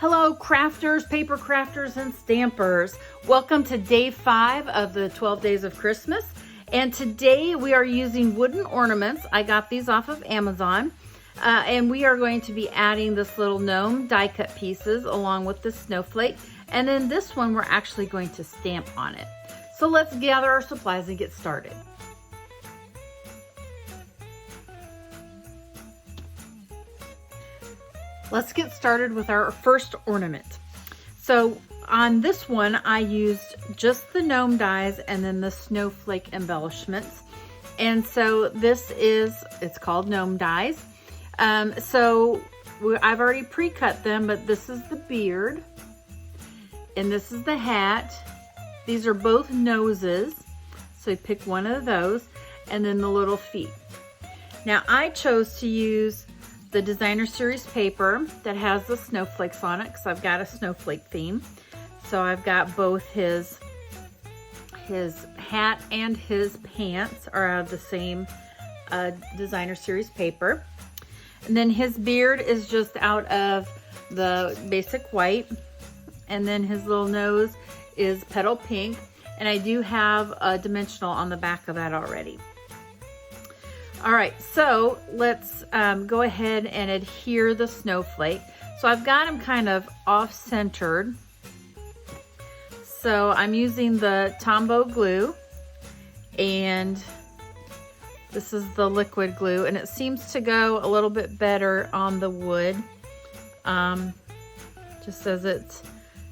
Hello crafters, paper crafters, and stampers. Welcome to day 5 of the 12 days of Christmas. And today we are using wooden ornaments. I got these off of Amazon. And we are going to be adding this little gnome die cut pieces along with the snowflake. And then this one we're actually going to stamp on it. So let's gather our supplies and get started. Let's get started with our first ornament. So on this one, I used just the gnome dies and then the snowflake embellishments. And so it's called gnome dies. I've already pre-cut them, but this is the beard and this is the hat. These are both noses. So you pick one of those and then the little feet. Now I chose to use the designer series paper that has the snowflakes on it because I've got a snowflake theme. So I've got both his hat and his pants are out of the same designer series paper. And then his beard is just out of the basic white. And then his little nose is petal pink. And I do have a dimensional on the back of that already. All right, so let's go ahead and adhere the snowflake. So I've got them kind of off-centered. So I'm using the Tombow glue, and this is the liquid glue, and it seems to go a little bit better on the wood, just as it's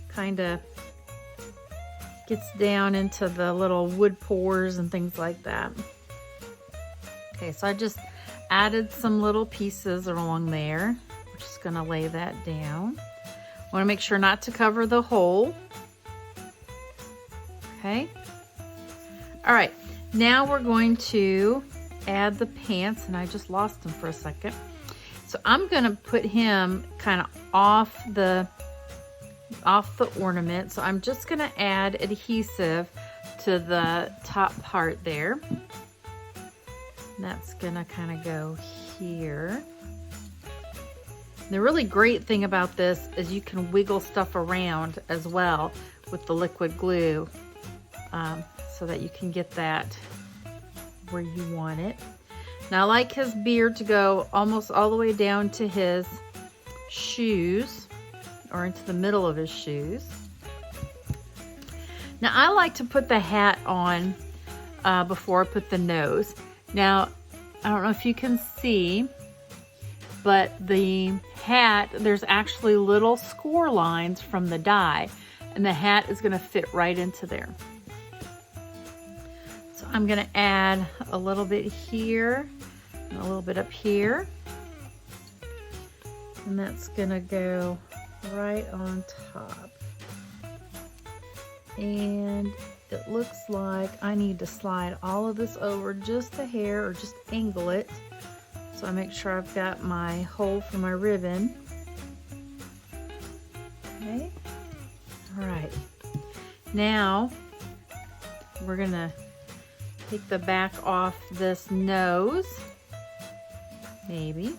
kind of gets down into the little wood pores and things like that. Okay, so I just added some little pieces along there. We're just gonna lay that down. I wanna make sure not to cover the hole. Okay. All right, now we're going to add the pants, and I just lost them for a second. So I'm gonna put him kind of off the ornament. So I'm just gonna add adhesive to the top part there. That's gonna kind of go here. The really great thing about this is you can wiggle stuff around as well with the liquid glue, so that you can get that where you want it. Now I like his beard to go almost all the way down to his shoes, or into the middle of his shoes. Now I like to put the hat on before I put the nose. Now, I don't know if you can see, but the hat, there's actually little score lines from the die, and the hat is gonna fit right into there. So I'm gonna add a little bit here, and a little bit up here, and that's gonna go right on top. And it looks like I need to slide all of this over just a hair, or just angle it, so I make sure I've got my hole for my ribbon. Okay, all right. Now we're gonna take the back off this nose, maybe,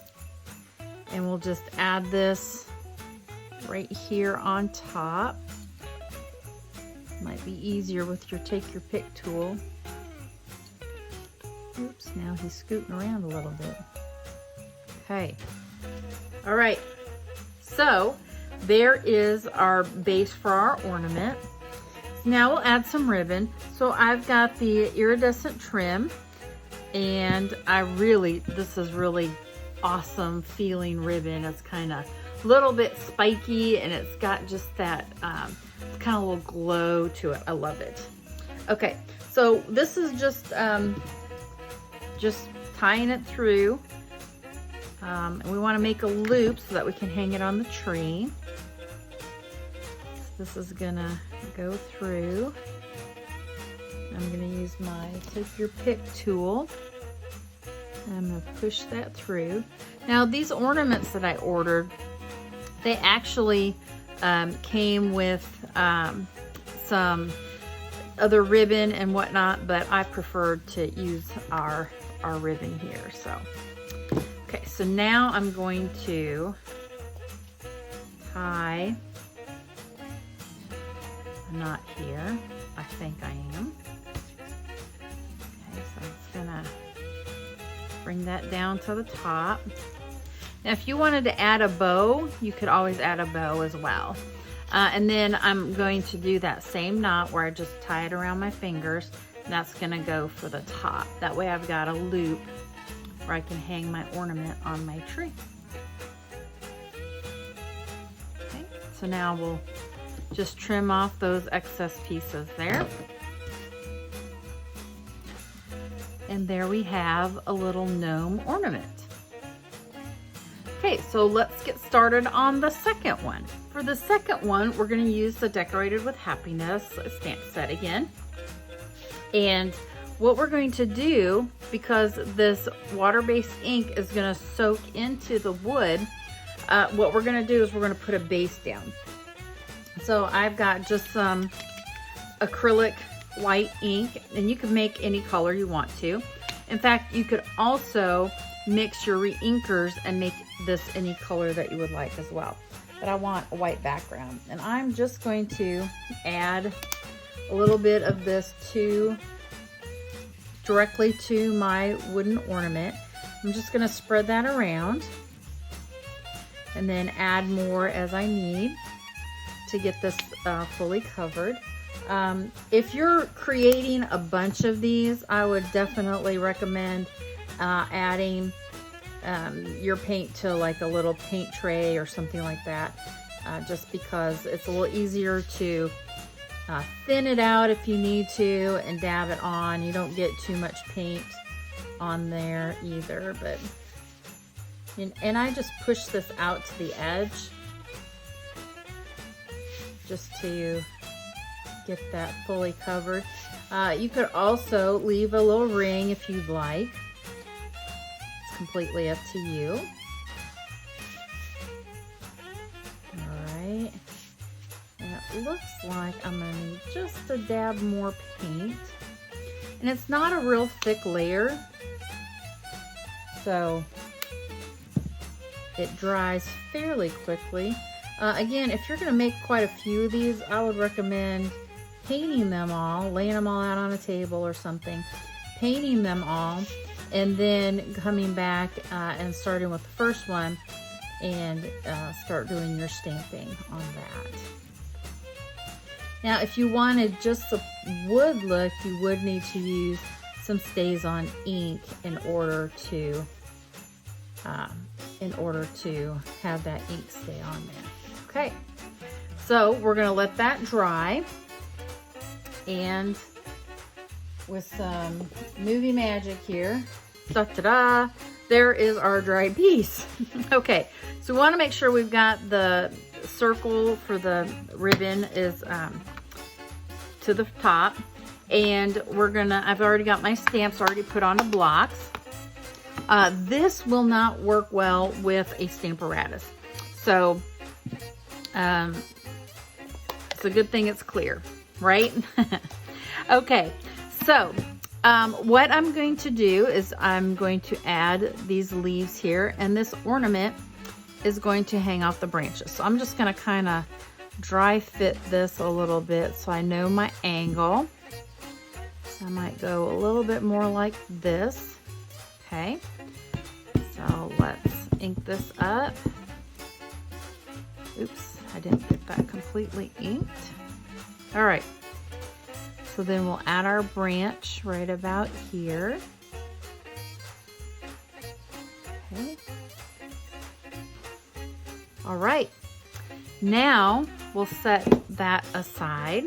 and we'll just add this right here on top. Might be easier with your take your pick tool. Oops, now he's scooting around a little bit. Okay, all right, so there is our base for our ornament. Now we'll add some ribbon. So I've got the iridescent trim, and this is really awesome feeling ribbon. It's kind of a little bit spiky, and it's got just that kind of a little glow to it. I love it. Okay, so this is just tying it through, and we want to make a loop so that we can hang it on the tree. So this is gonna go through. I'm gonna use my take your pick tool, and I'm gonna push that through. Now these ornaments that I ordered, they actually came with some other ribbon and whatnot, but I preferred to use our ribbon here. So okay, so now I'm going to tie a knot here. I think I am. Okay, so I'm just gonna bring that down to the top. Now, if you wanted to add a bow, you could always add a bow as well. And then I'm going to do that same knot where I just tie it around my fingers. And that's gonna go for the top. That way I've got a loop where I can hang my ornament on my tree. Okay, so now we'll just trim off those excess pieces there. And there we have a little gnome ornament. Okay, so let's get started on the second one. For the second one, we're going to use the Decorated with Happiness stamp set again. And what we're going to do, because this water-based ink is going to soak into the wood, what we're going to do is we're going to put a base down. So I've got just some acrylic white ink, and you can make any color you want to. In fact, you could also mix your re-inkers and make this any color that you would like as well. But I want a white background, and I'm just going to add a little bit of this directly to my wooden ornament. I'm just going to spread that around and then add more as I need to get this fully covered. If you're creating a bunch of these, I would definitely recommend adding your paint to like a little paint tray or something like that, just because it's a little easier to thin it out if you need to and dab it on. You don't get too much paint on there either, but and I just push this out to the edge just to get that fully covered. You could also leave a little ring if you'd like. It's completely up to you. All right. And it looks like I'm gonna need just a dab more paint. And it's not a real thick layer, so it dries fairly quickly. Again, if you're gonna make quite a few of these, I would recommend painting them all, laying them all out on a table or something, painting them all, and then coming back and starting with the first one and start doing your stamping on that. Now, if you wanted just a wood look, you would need to use some StazOn ink in order to have that ink stay on there. Okay, so we're gonna let that dry, and with some movie magic here, da-da-da, there is our dried piece. Okay, so we wanna make sure we've got the circle for the ribbon is to the top, and I've already got my stamps already put on the blocks. This will not work well with a Stamparatus, so it's a good thing it's clear, right? Okay, so what I'm going to do is I'm going to add these leaves here, and this ornament is going to hang off the branches. So I'm just going to kind of dry fit this a little bit so I know my angle. So I might go a little bit more like this. Okay, so let's ink this up. Oops, I didn't get that completely inked. All right, so then we'll add our branch right about here. Okay. All right, now we'll set that aside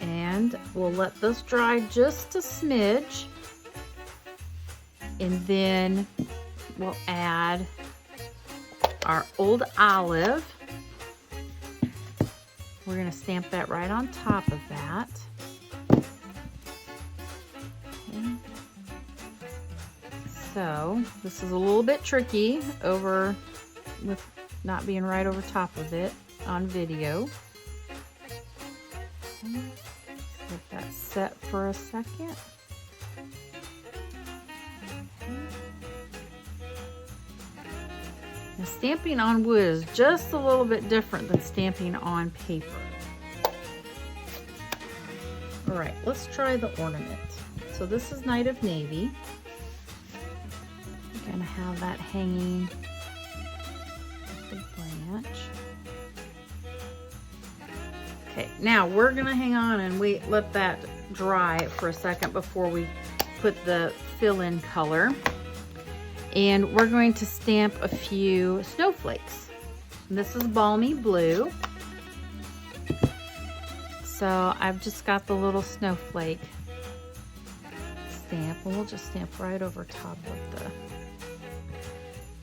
and we'll let this dry just a smidge, and then we'll add our old olive. We're gonna stamp that right on top of that. Okay. So this is a little bit tricky with not being right over top of it on video. Okay. Let that set for a second. Okay. Stamping on wood is just a little bit different than stamping on paper. All right, let's try the ornament. So this is Night of Navy. I'm gonna have that hanging with the branch. Okay, now we're gonna hang on and let that dry for a second before we put the fill-in color. And we're going to stamp a few snowflakes. And this is Balmy Blue. So I've just got the little snowflake stamp, and we'll just stamp right over top of the,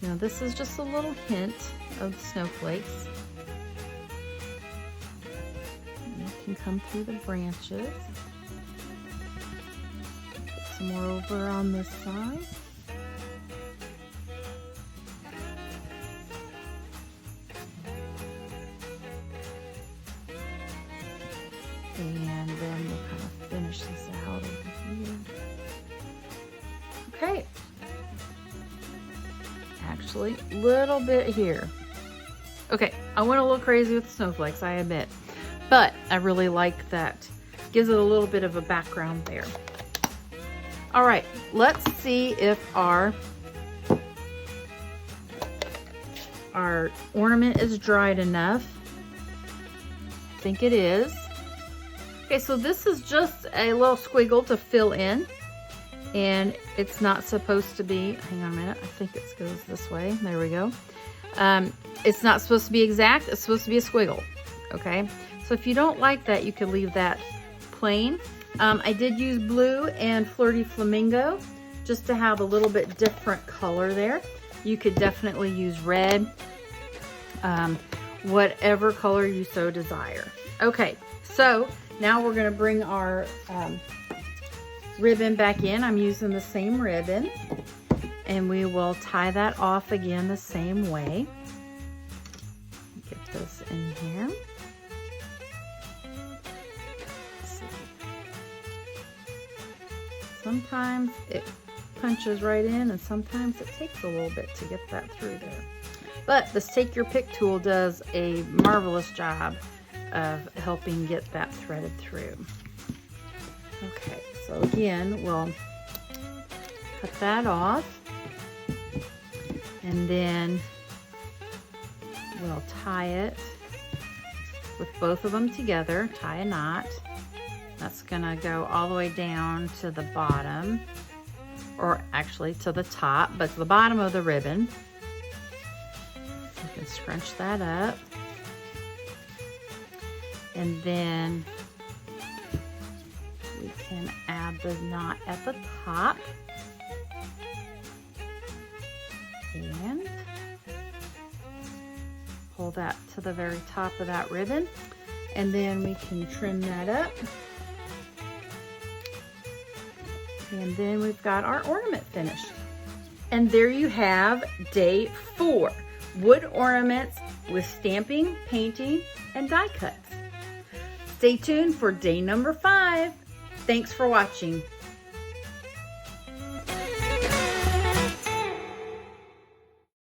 you know, this is just a little hint of the snowflakes. And it can come through the branches. Put some more over on this side. And then we'll kind of finish this out over here. Okay. Actually, a little bit here. Okay, I went a little crazy with the snowflakes, I admit. But I really like that. Gives it a little bit of a background there. All right, let's see if our ornament is dried enough. I think it is. Okay, so this is just a little squiggle to fill in, and it's not supposed to be, hang on a minute, I think it goes this way, there we go. It's not supposed to be exact, it's supposed to be a squiggle, okay? So if you don't like that, you can leave that plain. I did use blue and Flirty Flamingo just to have a little bit different color there. You could definitely use red, whatever color you so desire. Okay, so now we're going to bring our ribbon back in. I'm using the same ribbon, and we will tie that off again the same way. Get this in here. Let's see. Sometimes it punches right in, and sometimes it takes a little bit to get that through there. But this Take Your Pick tool does a marvelous job of helping get that threaded through. Okay, so again, we'll cut that off, and then we'll tie it with both of them together, tie a knot. That's gonna go all the way down to the bottom, or actually to the top, but to the bottom of the ribbon. You can scrunch that up. And then we can add the knot at the top. And pull that to the very top of that ribbon. And then we can trim that up. And then we've got our ornament finished. And there you have day 4. Wood ornaments with stamping, painting, and die cuts. Stay tuned for day number 5. Thanks for watching.